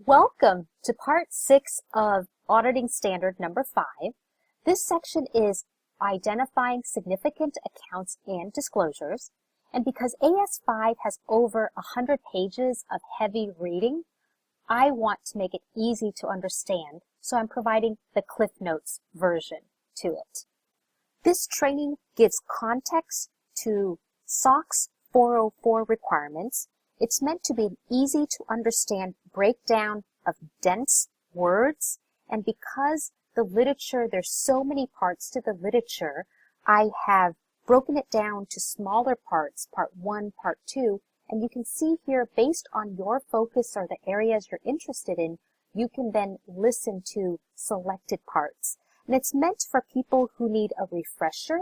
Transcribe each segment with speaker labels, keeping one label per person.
Speaker 1: Welcome to Part 6 of Auditing Standard number 5. This section is identifying significant accounts and disclosures. And because AS5 has over 100 pages of heavy reading, I want to make it easy to understand, so I'm providing the Cliff Notes version to it. This training gives context to SOX 404 requirements. It's meant to be an easy to understand breakdown of dense words, and because the literature, there's so many parts to the literature, I have broken it down to smaller parts, part 1, part 2, and you can see here, based on your focus or the areas you're interested in, you can then listen to selected parts. And it's meant for people who need a refresher,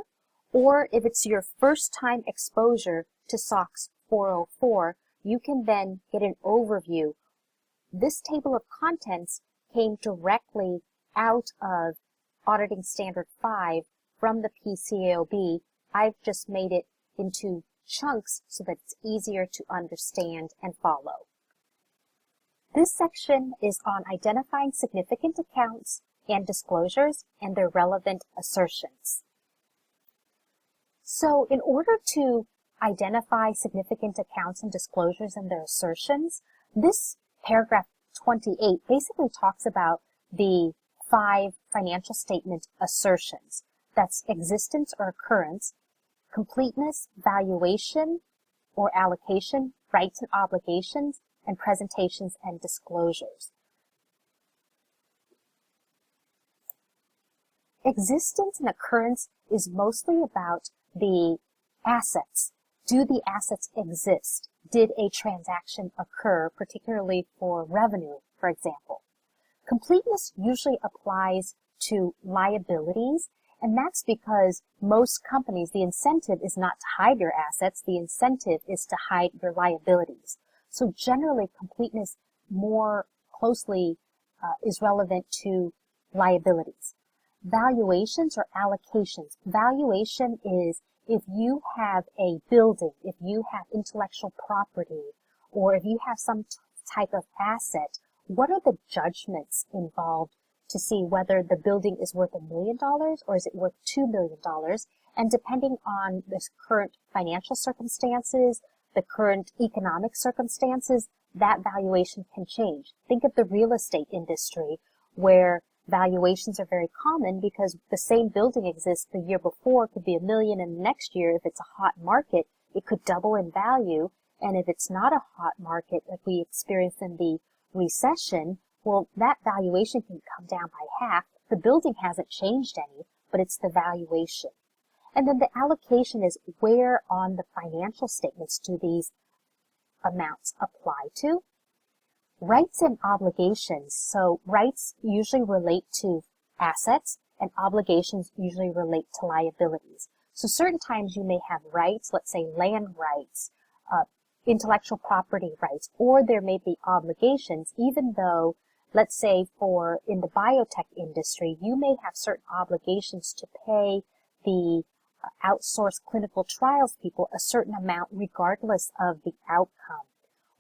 Speaker 1: or if it's your first time exposure to SOX 404, you can then get an overview. This table of contents came directly out of Auditing Standard 5 from the PCAOB. I've just made it into chunks so that it's easier to understand and follow. This section is on identifying significant accounts and disclosures and their relevant assertions. So in order to identify significant accounts and disclosures and their assertions, this paragraph 28 basically talks about the 5 financial statement assertions. That's existence or occurrence, completeness, valuation or allocation, rights and obligations, and presentations and disclosures. Existence and occurrence is mostly about the assets. Do the assets exist? Did a transaction occur, particularly for revenue, for example? Completeness usually applies to liabilities, and that's because most companies, the incentive is not to hide your assets, the incentive is to hide your liabilities. So generally, completeness more closely is relevant to liabilities. Valuations or allocations. Valuation is if you have a building, if you have intellectual property, or if you have some type of asset, what are the judgments involved to see whether the building is worth $1 million or is it worth $2 million? And depending on the current financial circumstances, the current economic circumstances, that valuation can change. Think of the real estate industry, where valuations are very common because the same building exists the year before, could be $1 million, and the next year, if it's a hot market, it could double in value. And if it's not a hot market, like we experienced in the recession, well, that valuation can come down by half. The building hasn't changed any, but it's the valuation. And then the allocation is where on the financial statements do these amounts apply to. Rights and obligations. So rights usually relate to assets and obligations usually relate to liabilities. So certain times you may have rights, let's say land rights, intellectual property rights, or there may be obligations, even though, let's say in the biotech industry, you may have certain obligations to pay the outsourced clinical trials people a certain amount regardless of the outcome.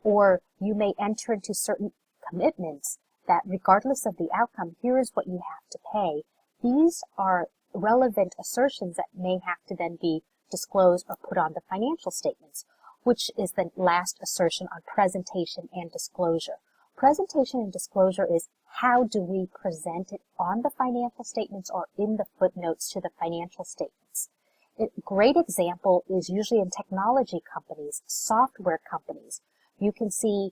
Speaker 1: Or you may enter into certain commitments that regardless of the outcome, here is what you have to pay. These are relevant assertions that may have to then be disclosed or put on the financial statements, which is the last assertion on presentation and disclosure. Presentation and disclosure is how do we present it on the financial statements or in the footnotes to the financial statements. A great example is usually in technology companies, software companies. You can see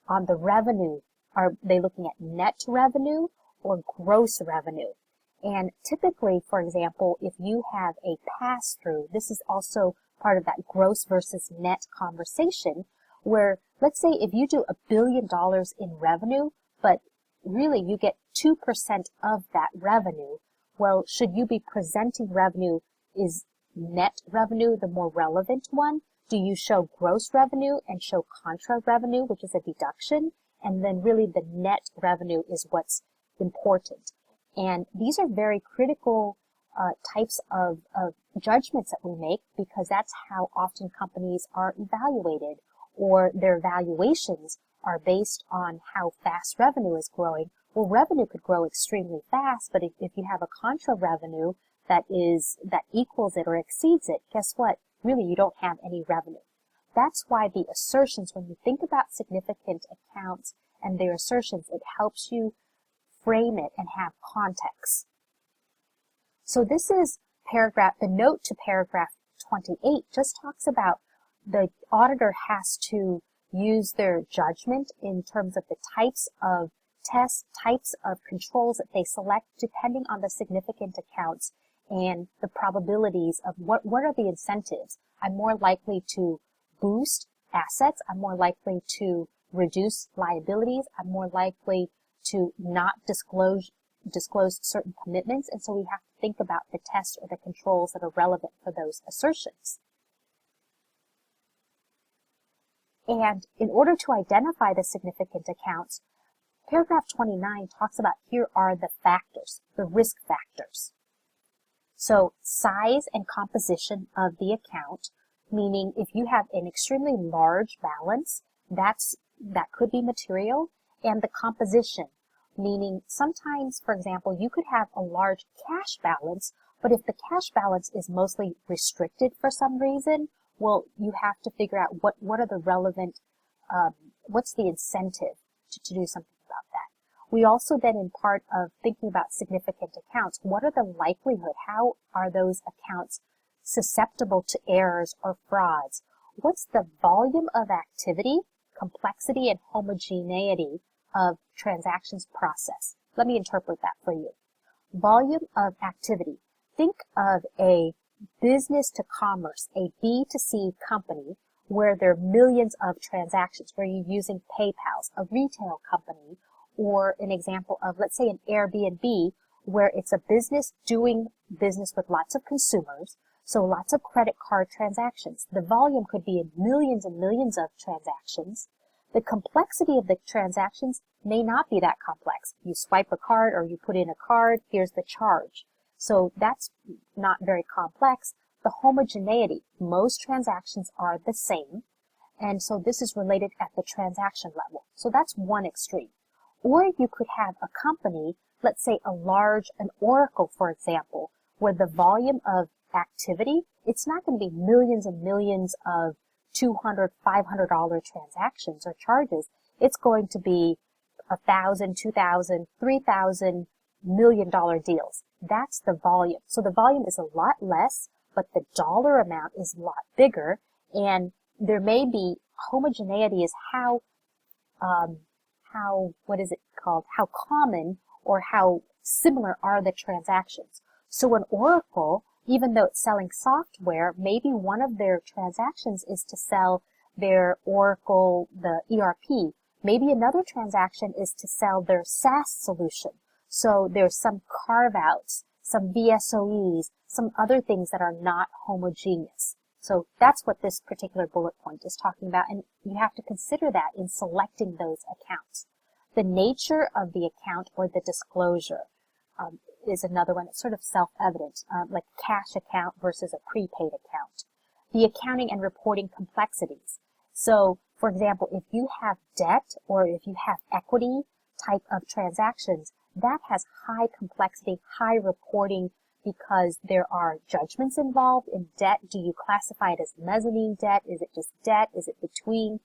Speaker 1: on the revenue, are they looking at net revenue or gross revenue? And typically, for example, if you have a pass-through, this is also part of that gross versus net conversation, where let's say if you do $1 billion in revenue, but really you get 2% of that revenue, well, should you be presenting revenue? Is net revenue the more relevant one? Do you show gross revenue and show contra revenue, which is a deduction? And then really the net revenue is what's important. And these are very critical types of judgments that we make, because that's how often companies are evaluated, or their valuations are based on how fast revenue is growing, well, revenue could grow extremely fast, but if you have a contra revenue that equals it or exceeds it, guess what? Really, you don't have any revenue. That's why the assertions, when you think about significant accounts and their assertions, it helps you frame it and have context. So this is the note to paragraph 28 just talks about the auditor has to use their judgment in terms of the types of tests, types of controls that they select depending on the significant accounts and the probabilities of what are the incentives. I'm more likely to boost assets. I'm more likely to reduce liabilities. I'm more likely to not disclose certain commitments. And so we have to think about the tests or the controls that are relevant for those assertions. And in order to identify the significant accounts, paragraph 29 talks about here are the factors, the risk factors. So size and composition of the account, meaning if you have an extremely large balance, that could be material, and the composition, meaning sometimes, for example, you could have a large cash balance, but if the cash balance is mostly restricted for some reason, well, you have to figure out what are the relevant, what's the incentive to do something about that. We also then, in part of thinking about significant accounts, what are the likelihood? How are those accounts susceptible to errors or frauds? What's the volume of activity, complexity, and homogeneity of transactions process? Let me interpret that for you. Volume of activity. Think of a business to commerce, a B2C company where there are millions of transactions, where you're using PayPals, a retail company, or an example of, let's say, an Airbnb, where it's a business doing business with lots of consumers, so lots of credit card transactions. The volume could be in millions and millions of transactions. The complexity of the transactions may not be that complex. You swipe a card or you put in a card, here's the charge. So that's not very complex. The homogeneity, most transactions are the same, and so this is related at the transaction level. So that's one extreme. Or you could have a company, let's say an Oracle, for example, where the volume of activity, it's not going to be millions and millions of $200, $500 transactions or charges. It's going to be $1,000, $2,000, $3,000 million deals. That's the volume. So the volume is a lot less, but the dollar amount is a lot bigger, and there may be homogeneity is how common or how similar are the transactions. So an Oracle, even though it's selling software, maybe one of their transactions is to sell their Oracle, the ERP. Maybe another transaction is to sell their SaaS solution. So there's some carve-outs, some VSOEs, some other things that are not homogeneous. So that's what this particular bullet point is talking about, and you have to consider that in selecting those accounts. The nature of the account or the disclosure is another one that's sort of self-evident, like cash account versus a prepaid account. The accounting and reporting complexities. So, for example, if you have debt or if you have equity type of transactions, that has high complexity, high reporting, because there are judgments involved in debt. Do you classify it as mezzanine debt? Is it just debt? Is it between?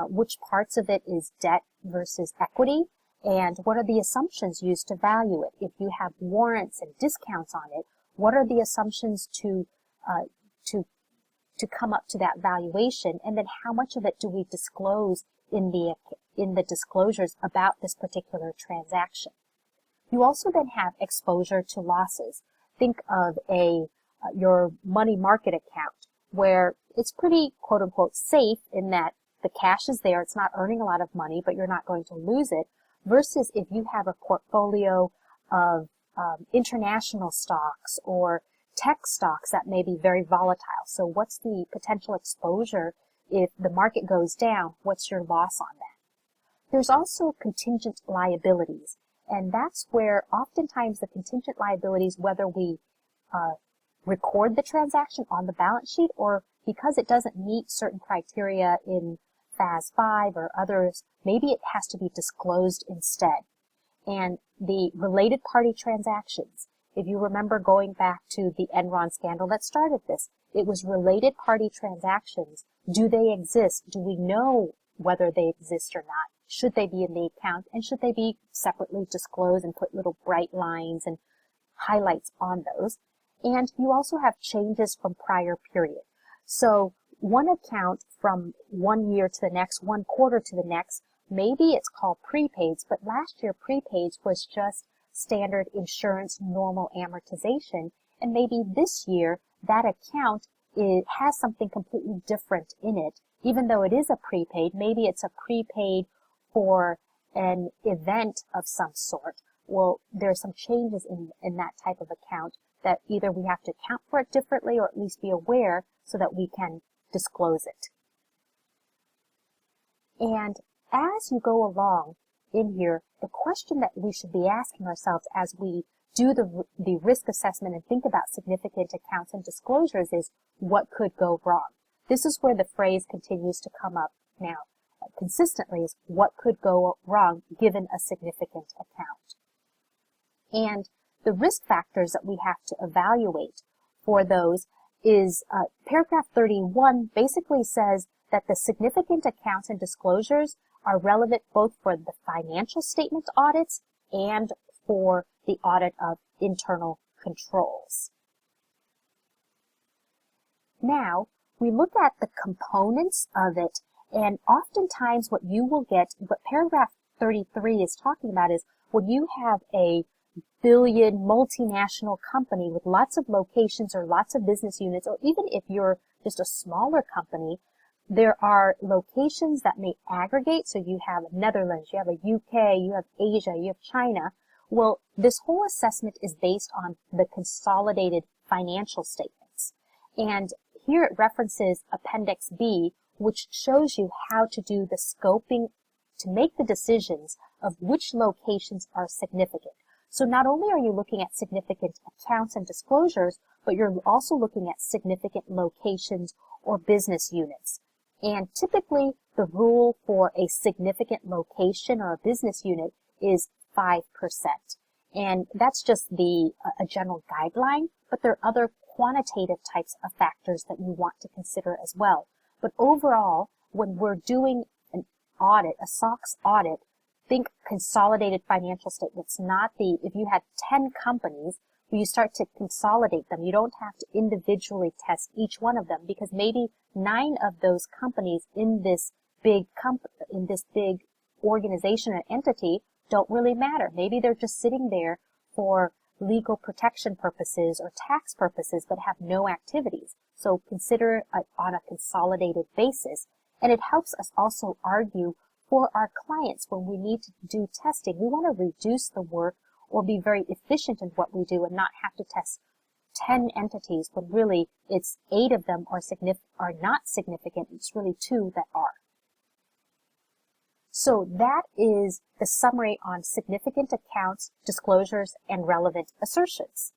Speaker 1: Which parts of it is debt versus equity? And what are the assumptions used to value it? If you have warrants and discounts on it, what are the assumptions to come up to that valuation? And then how much of it do we disclose in the disclosures about this particular transaction? You also then have exposure to losses. Think of your money market account where it's pretty quote unquote safe in that the cash is there, it's not earning a lot of money, but you're not going to lose it, versus if you have a portfolio of international stocks or tech stocks that may be very volatile. So what's the potential exposure if the market goes down? What's your loss on that? There's also contingent liabilities. And that's where oftentimes the contingent liabilities, whether we record the transaction on the balance sheet or because it doesn't meet certain criteria in FAS 5 or others, maybe it has to be disclosed instead. And the related party transactions, if you remember going back to the Enron scandal that started this, it was related party transactions. Do they exist? Do we know whether they exist or not? Should they be in the account, and should they be separately disclosed and put little bright lines and highlights on those? And you also have changes from prior period. So one account from 1 year to the next, 1 quarter to the next, maybe it's called prepaids, but last year prepaids was just standard insurance normal amortization, and maybe this year that account has something completely different in it. Even though it is a prepaid, maybe it's a prepaid for an event of some sort. Well, there are some changes in that type of account that either we have to account for it differently or at least be aware so that we can disclose it. And as you go along in here, the question that we should be asking ourselves as we do the risk assessment and think about significant accounts and disclosures is, what could go wrong? This is where the phrase continues to come up now consistently, is what could go wrong given a significant account. And the risk factors that we have to evaluate for those is paragraph 31 basically says that the significant accounts and disclosures are relevant both for the financial statement audits and for the audit of internal controls. Now, we look at the components of it, and oftentimes what you will get, what paragraph 33 is talking about is when you have a billion multinational company with lots of locations or lots of business units, or even if you're just a smaller company, there are locations that may aggregate. So you have Netherlands, you have a UK, you have Asia, you have China. Well, this whole assessment is based on the consolidated financial statements. And here it references Appendix B, which shows you how to do the scoping to make the decisions of which locations are significant. So not only are you looking at significant accounts and disclosures, but you're also looking at significant locations or business units. And typically, the rule for a significant location or a business unit is 5%. And that's just a general guideline, but there are other quantitative types of factors that you want to consider as well. But overall, when we're doing an audit, a SOX audit, think consolidated financial statements, not if you had 10 companies, when you start to consolidate them, you don't have to individually test each one of them, because maybe 9 of those companies in this big organization or entity don't really matter. Maybe they're just sitting there for legal protection purposes or tax purposes, but have no activities. So consider it on a consolidated basis. And it helps us also argue for our clients when we need to do testing. We want to reduce the work or be very efficient in what we do and not have to test 10 entities when really it's 8 of them are not significant. It's really 2 that are. So that is the summary on significant accounts, disclosures, and relevant assertions.